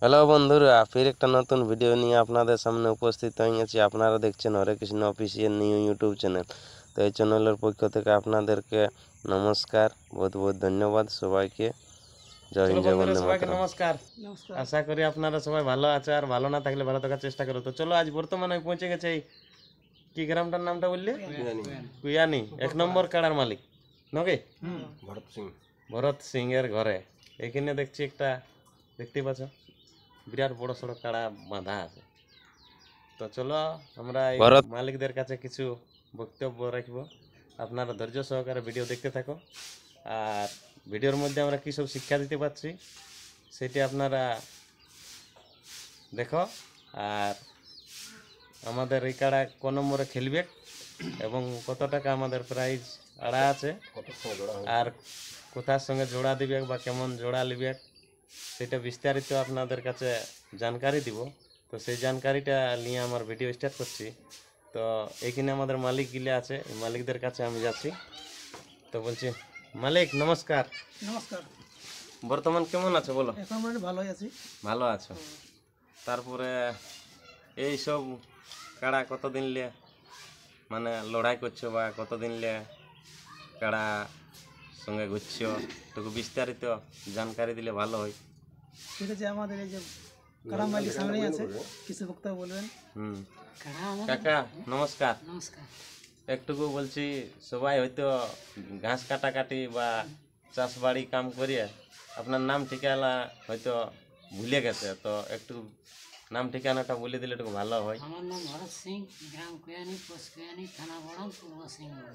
Hello বন্ধুরা, ফির একটা নতুন ভিডিও নিয়ে আপনাদের সামনে উপস্থিত হয়ে গেছি। আপনারা দেখছেন Hare Krishna official new YouTube channel. তো এই চ্যানেলের পক্ষ থেকে আপনাদেরকে নমস্কার, বহুত বহুত ধন্যবাদ সবাইকে। জয় চলো হিন্দ, জয় বন্ধুরা, বন্দে সবাইকে মাতরম। নমস্কার। আশা করি আপনারা সবাই ভালো আছে, আর ভালো না থাকলে ভালো থাকার চেষ্টা করো। তো চলো, আজ বর্তমানে আমি পৌঁছে গেছি এই কি গ্রামটার নামটা বললি? কুয়ানি, 1 নম্বর কাড়ার মালিক নগে ভরত সিং এর ঘরে। এখানে দেখছি একটা, দেখতে পাচ্ছ বিরাট বড় সড়ো কাড়া বাঁধা আছে। তো চলো আমরা এই ভরত মালিকদের কাছে কিছু বক্তব্য রাখবো। আপনারা ধৈর্য সহকারে ভিডিও দেখতে থাকো, আর ভিডিওর মধ্যে আমরা কী সব শিক্ষা দিতে পারছি সেটি আপনারা দেখো। আর আমাদের এই কাড়া ক নম্বরে খেলবে এবং কত টাকা আমাদের প্রাইজ আড়া আছে, আর কোথার সঙ্গে জোড়া দিবে বা কেমন জোড়া নিবে সেটা বিস্তারিত আপনাদের কাছে জানকারি দিব। তো সেই জানকারিটা নিয়ে আমার ভিডিও স্টার্ট করছি। তো এইখানে আমাদের মালিক গিলে আছে, এই মালিকদের কাছে আমি যাচ্ছি। তো বলছি, মালিক নমস্কার। নমস্কার। বর্তমান কেমন আছো বলো? এখন মানে ভালোই আছি। ভালো আছো? তারপরে এই সব কাড়া কতদিন লে মানে লড়াই করছো বা কতদিন লে কাড়া সঙ্গে ঘুরছো, একটু বিস্তারিত জানকারি দিলে ভালো হয়। ঠিক আছে, আমাদের এই যে কারামালি সামনেই আছে, কিছু বক্তব্য বলবেন। কাকা নমস্কার। নমস্কার। একটুকু বলছি, সবাই হয়তো ঘাস কাটাকাটি বা চাষবাড়ি কাম করিয়ে আপনার নাম ঠিকানা হয়তো ভুলে গেছে, তো একটু নাম ঠিকানাটা বলে দিলে একটু ভালো হয়। আমার নাম ভরত সিং, গ্রাম কুয়ানি, পোস্ট কুয়ানি, থানা বড়াম, পূর্ব সিংভূম,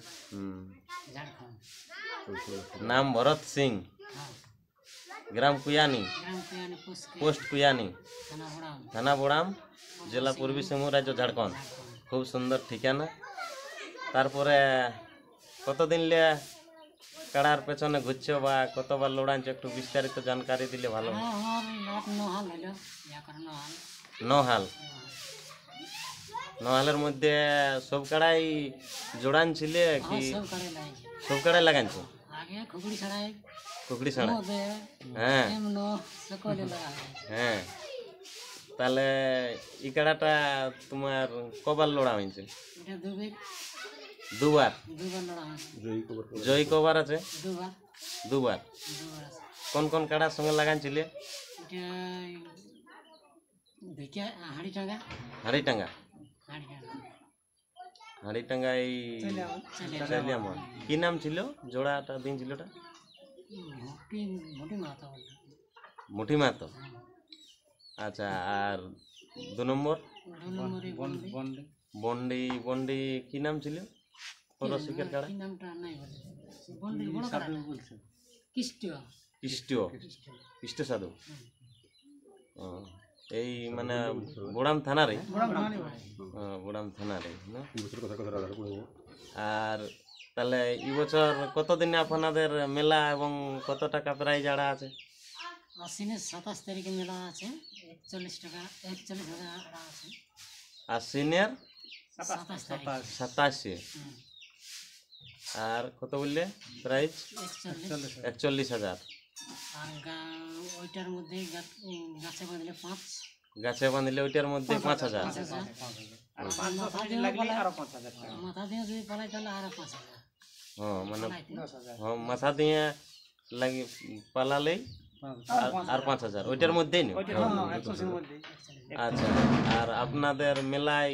ঝাড়খণ্ড। নাম ভরত সিং, গ্রাম কুয়ানি, গ্রাম কুয়ানি, পোস্ট কুয়ানি, থানা বড়াম, থানা বোড়াম, জেলা পূর্বী সিংভূম, রাজ্য ঝাড়খণ্ড। খুব সুন্দর ঠিকানা। তারপরে কতদিন লে কাড়ার পেছনে ঘুরছো বা কতবার লড়াইছো, একটু বিস্তারিত জানকারি দিলে ভালো হয়। আমার 9 হাল হইল, ইয়াকার 9 হাল। 9 হাল। 9 হালের মধ্যে সব কাড়াই জোড়ান ছিলে কি? সব কাড়ে লাগাইছে। সব কাড়াই লাগাইছো? আগে খুগড়ি ছাড়াই, কুকড়ি ছাড়া? মধ্যে হ্যাঁ এমনো সকলে লাগাইছে। হ্যাঁ। তাহলে এই কাড়াটা তোমার কবার লড়া হয়েছে? এটা দুবার, দুবার। দুবার লড়া হয়েছে। জয়ী কবার আছে? দুবার, দুবার। দুবার আছে। কোন কোন কাড়ার সঙ্গে লাগাইছিলে? এটা ভিটা হাড়িটাঙ্গা, হাড়িটাঙ্গা। হাড়িটাঙ্গা, হাড়িটাঙ্গা এই চাইলিয়ামন। কি নাম ছিল জোড়াটা দিন ছিল ওটা? মোটি মোটি মাথা বলতে। মুঠি মাতো। আচ্ছা, আর 2 নম্বর? 2 নম্বরে বন্ডে। বন্ডি। বন্ডি কি নাম ছিল রসিকের কাড়া? কি নামটা নাই বলে, বন্ডে বড় কাড়া বলছে, কিষ্ট কৃষ্ট। কৃষ্ট সাধু। ও, এই মানে বোড়াম থানারে? বোড়াম থানারে না? আর তাহলে এই বছর কতদিনে আপনাদের মেলা এবং কত টাকা প্রাইজ আড়া আছে? আশ্বিনের 27 তারিখে মেলা আছে, 41 টাকা, 41,000 আড়া আছে। আশ্বিনের 27 তারিখ, 27। আর কত বললে প্রাইজ? 41,000। আর ওইটার মধ্যে গাছে বাঁধলে 5, গাছে বাঁধলে ওইটার মধ্যে 5,000। মাথা দিয়ে যদি পালাই তাহলে আরো 5,000। হ্যাঁ মানে মাথা দিয়ে লাগি পালালেই আর 5,000 ওইটার মধ্যেই নেই। আচ্ছা, আর আপনাদের মেলায়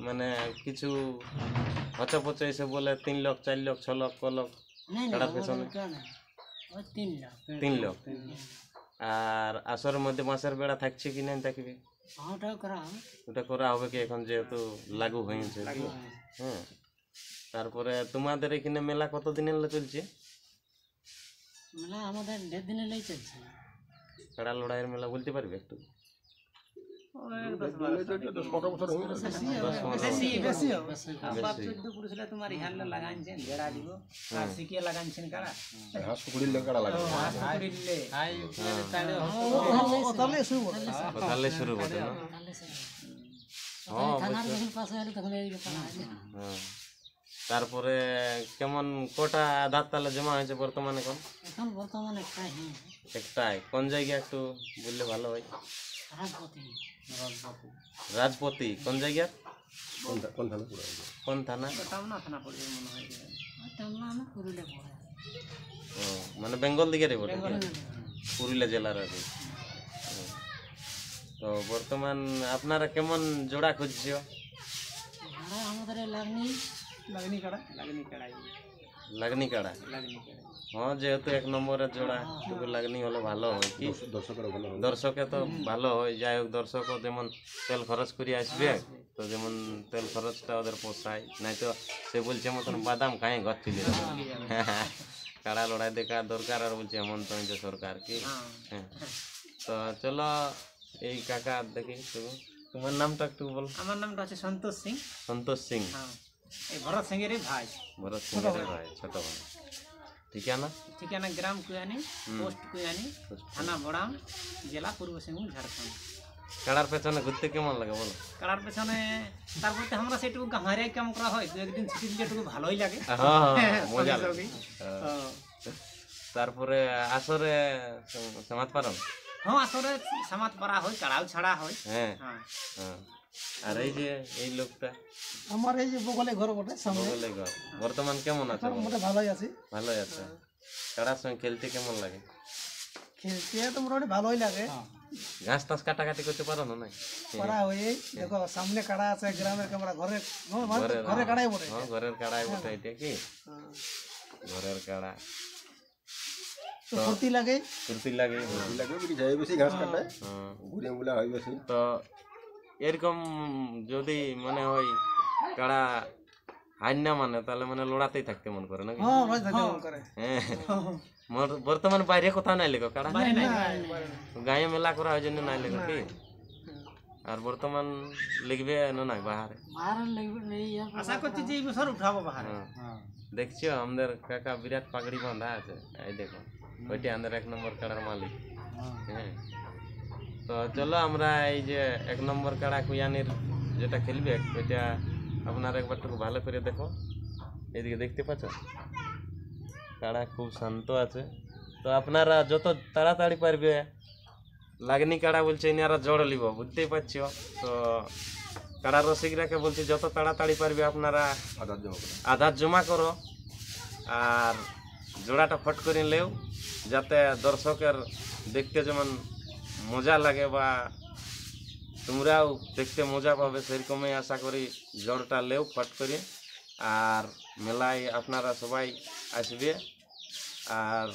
মানে কিছু হচপচে এসে বলে 3 লাখ 4 লাখ 6 লাখ কলক কাড়ার পেছনে? 3 লাখ। 3 লাখ। আর আসরের মধ্যে মাসের বেড়া থাকছে কি না থাকবে? ওটাও করা হবে। ওটা করা হবে কি এখন যেহেতু লাগু হয়েছে? হ্যাঁ। তারপরে তোমাদের এখানে মেলা কতদিনের চলছে? মেলা আমাদের 1.5 দিনের লাই চলছে। কাড়া লড়াইয়ের মেলা বলতে পারবে একটু? তাহলে শুরু বটে না? থানার যখন পাশে হলে তখন এই ব্যাপার আছে। তারপরে কেমন কটা দাঁত তালে জমা হয়েছে বর্তমানে? এখন এখন বর্তমানে একটা একটাই, কোন জায়গা একটু বললে ভালো হয়। রাজপতি রাজপতি কোন জায়গা, কোন থানা? টামনা থানা পড়বে মনে হয়। টামনা না পুরুলিয়া পড়ে ও মানে বেঙ্গল দিকে রে বটে, পুরুলিয়া জেলার আর কি। ও, তো বর্তমান আপনারা কেমন জোড়া খুঁজছো? ভাড়া আমাদের লাগনি লাগনি কাড়া লাগনি কাড়া? হ্যাঁ, যেহেতু 1 নম্বরের জোড়া একটু লাগনি হলে ভালো হয় কি, দর্শকে তো ভালো হয়। যাই হোক, দর্শকও যেমন তেল খরচ করে আসবে, তো যেমন তেল খরচটা ওদের পোষায়, নাই তো সে বলছে মতন বাদাম খাই ঘর চলে যাবে। কাড়া লড়াই দেখা দরকার, আর বলছে হেমন্ত সরকার কি। হ্যাঁ, তো চলো এই কাকা দেখি, তোমার নামটা একটু বল। আমার নামটা হচ্ছে সন্তোষ সিং। সন্তোষ সিং, এই ভরত সিং এরই ভাই। ভরত সিংয়ের ভাই, ছোট ভাই। ঠিকানা? ঠিকানা গ্রাম কুয়ানি, পোস্ট কুয়ানি, থানা বড়াম, জেলা পূর্ব সিংভূম, ঝাড়খণ্ড। কাড়ার পেছনে ঘুরতে কেমন লাগে বলো? কাড়ার পেছনে তারপরে তো আমরা সেটুকু গামারিয়াই কাম করা হয়, 2 একদিন ছুটি দিলে একটু ভালোই লাগে। হ্যাঁ, মজা লাগে। সঙ্গী। তারপরে আসরে সমাজ পারন। হ্যাঁ, আসলে সমাজ পারা হয়, কাড়াও ছাড়া হয়। হ্যাঁ, হ্যাঁ। আর এই যে এই লোকটা আমার এই যে বগলে ঘর বটে সামনে, বগলে ঘর, বর্তমান কেমন আছে? মোটামুটি ভালোই আছে। ভালোই আছে। কাড়ার সঙ্গে খেলতে কেমন লাগে? খেলতে তো মোটামুটি ভালোই লাগে। ঘাস টাস কাটাকাটি করতে পারো না? নাই পারা হয়ে দেখো সামনে কাড়া আছে, গ্রামের কামরা ঘরে ঘরে কাড়াই বটে। হ্যাঁ, ঘরের কাড়াই বটে এটা কি, ঘরের কাড়া তো ফুর্তি লাগে। ফুর্তি লাগে। হ্যাঁ। তো এরকম যদি মনে হয় কাড়া হার না মানে, তাহলে মানে লড়াতেই থাকতে মন করে নাকি? হ্যাঁ, রোজ থাকে মন করে। হ্যাঁ, বর্তমান বাইরে কোথাও নাই লেখো কাড়া, বাইরে নাই। গায়ে মেলা করা হয় জন্য নাই লেখো কি, আর বর্তমান লিখবে না নাই বাহারে? বাহার লাগবে নেই আশা করছি যে এই বছর উঠাবো বাহারে। হ্যাঁ। দেখছো আমাদের কাকা বিরাট পাগড়ি বাঁধা আছে, এই দেখো ওইটা আমাদের 1 নম্বর কাড়ার মালিক। হ্যাঁ, তো চলো আমরা এই যে 1 নম্বর কাড়া কুয়ানির যেটা খেলবে ওইটা আপনারা একবার একটু ভালো করে দেখো। এইদিকে দেখতে পাচ্ছ কাড়া খুব শান্ত আছে। তো আপনারা যত তাড়াতাড়ি পারবে, লাগনি কাড়া বলছে ইনারা জড় লিব, বুঝতেই পারছো। তো কাড়া রসিকরাকে বলছি যত তাড়াতাড়ি পারবে আপনারা আধার জমা করো, আর জোড়াটা ফট করে লেও, যাতে দর্শকের দেখতে যেমন মজা লাগে বা তোমরাও দেখতে মজা পাবে, সেরকমই আশা করি জড়টা লেও ফট করে। আর মেলায় আপনারা সবাই আসবে। আর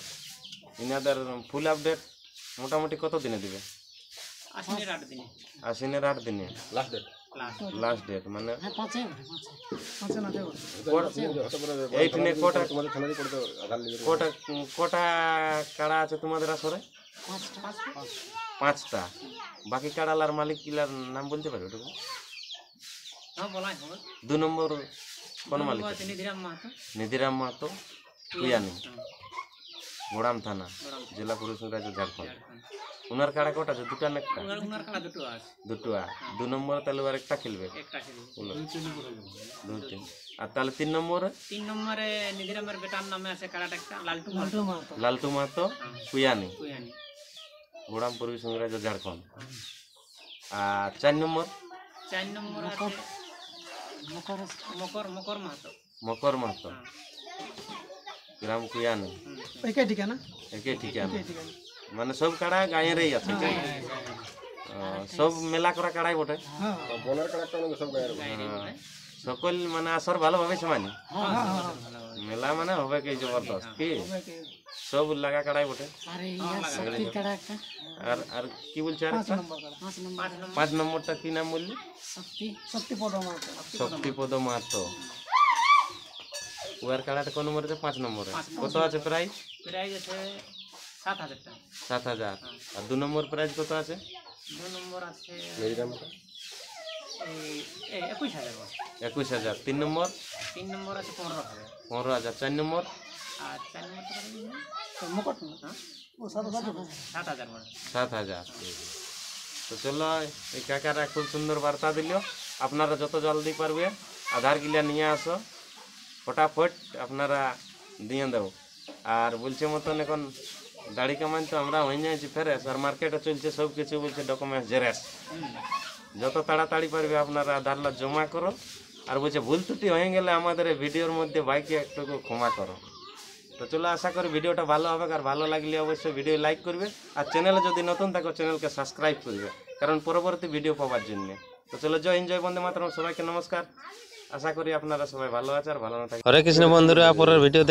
ইনাদের ফুল আপডেট মোটামুটি কত দিনে দিবে? আশ্বিনের 8 দিনে। আশ্বিনের 8 দিনে লাস্ট ডেট, মানে হ্যাঁ, পাঁচে না দেব। এইখানে কটা কাড়া আছে তোমাদের আসরে? 5টা। বাকি কাড়ালার মালিক কিলার নাম বলতে পারবে ওটুকু? হ্যাঁ, বলাই হবে। 2 নম্বর কোন মালিক? আছে নিধিরাম মাহাতো। নিধিরাম মাহাতো, কুয়ানি, গোড়াম থানা, জেলা পুরুষরাজ, ঝাড়খণ্ড। উনার কাড়া কটা আছে? 2টা না একটা? উনার কাড়া দুটো আছে। 2টো। 2 নম্বরে তাহলে আর একটা খেলবে? একটা খেলি। 2-3। আর তাহলে 3 নম্বরে? 3 নম্বরে নিধিরামের বেটার নামে আছে কাড়াটা একটা, লালটু মাহাতো। লালটু মাহাতো, কুয়ানি, কুয়ানি। গোড়াম পূর্বী সংরাজ্য, ঝাড়খণ্ড। আর 4 নম্বর? 4 নম্বর আছে মকর মাহাতো। মকর মাহাতো, গ্রাম কুয়ানি। একই ঠিকানা। একই ঠিকানা। মানে সব কাড়া গায়েরই আছে? সব মেলা করা কাড়াই বটে? সকল মানে আসর ভালোভাবে সমানি মেলা মানে হবে কি জবরদস্ত কি, সব লাগা কাড়াই বটে। আর এই শক্তির কাড়া একটা, আর আর কি বলছে আরেকটা? 5 নম্বরটা কি নাম বললি? শক্তিপদ মাহাতো। শক্তিপদ মাহাতো। ওয়ার কাড়াটা কোন নম্বরে? 5 নম্বরে। কত আছে প্রাইস? প্রাইস আছে 7,000 টাকা। 7,000। আর 2 নম্বর প্রাইস কত আছে? 2 নম্বর আছে 21,000। 21,000। 3 নম্বর? 3 নম্বর আছে 15,000। 15,000। 4 নম্বর? আর 4 নম্বর মুকুট না, ও 7,000। 7,000। তো চলো, এই কাকারা খুব সুন্দর বার্তা দিল। আপনারা যত জলদি পারবে আধার গিলা নিয়ে আসো, ফটাফট আপনারা দিয়ে দেব। আর বলছে মতন এখন দাড়ি কামাই তো আমরা হয়ে যাচ্ছি ফেরেস, আর মার্কেটে চলছে সব কিছু বলছে ডকুমেন্টস জেরাস। যত তাড়াতাড়ি পারবে আপনারা আধার জমা করো, আর বলছে ভুল ত্রুটি হয়ে গেলে আমাদের এই ভিডিওর মধ্যে বাইকে একটু ক্ষমা করো। তো চলো, আশা করি ভিডিওটা ভালো হবে, আর ভালো লাগলে অবশ্যই ভিডিও লাইক করবে, আর চ্যানেলে যদি নতুন থাকো চ্যানেলকে সাবস্ক্রাইব করবে, কারণ পরবর্তী ভিডিও পাওয়ার জন্য। তো চলো, জয় হিন্দ, জয় বন্দে মাতরম, সবাইকে নমস্কার। আশা করি আপনারা সবাই ভালো আছে আর ভালো না থাকে। হরে কৃষ্ণ বন্ধুরা, পরের ভিডিও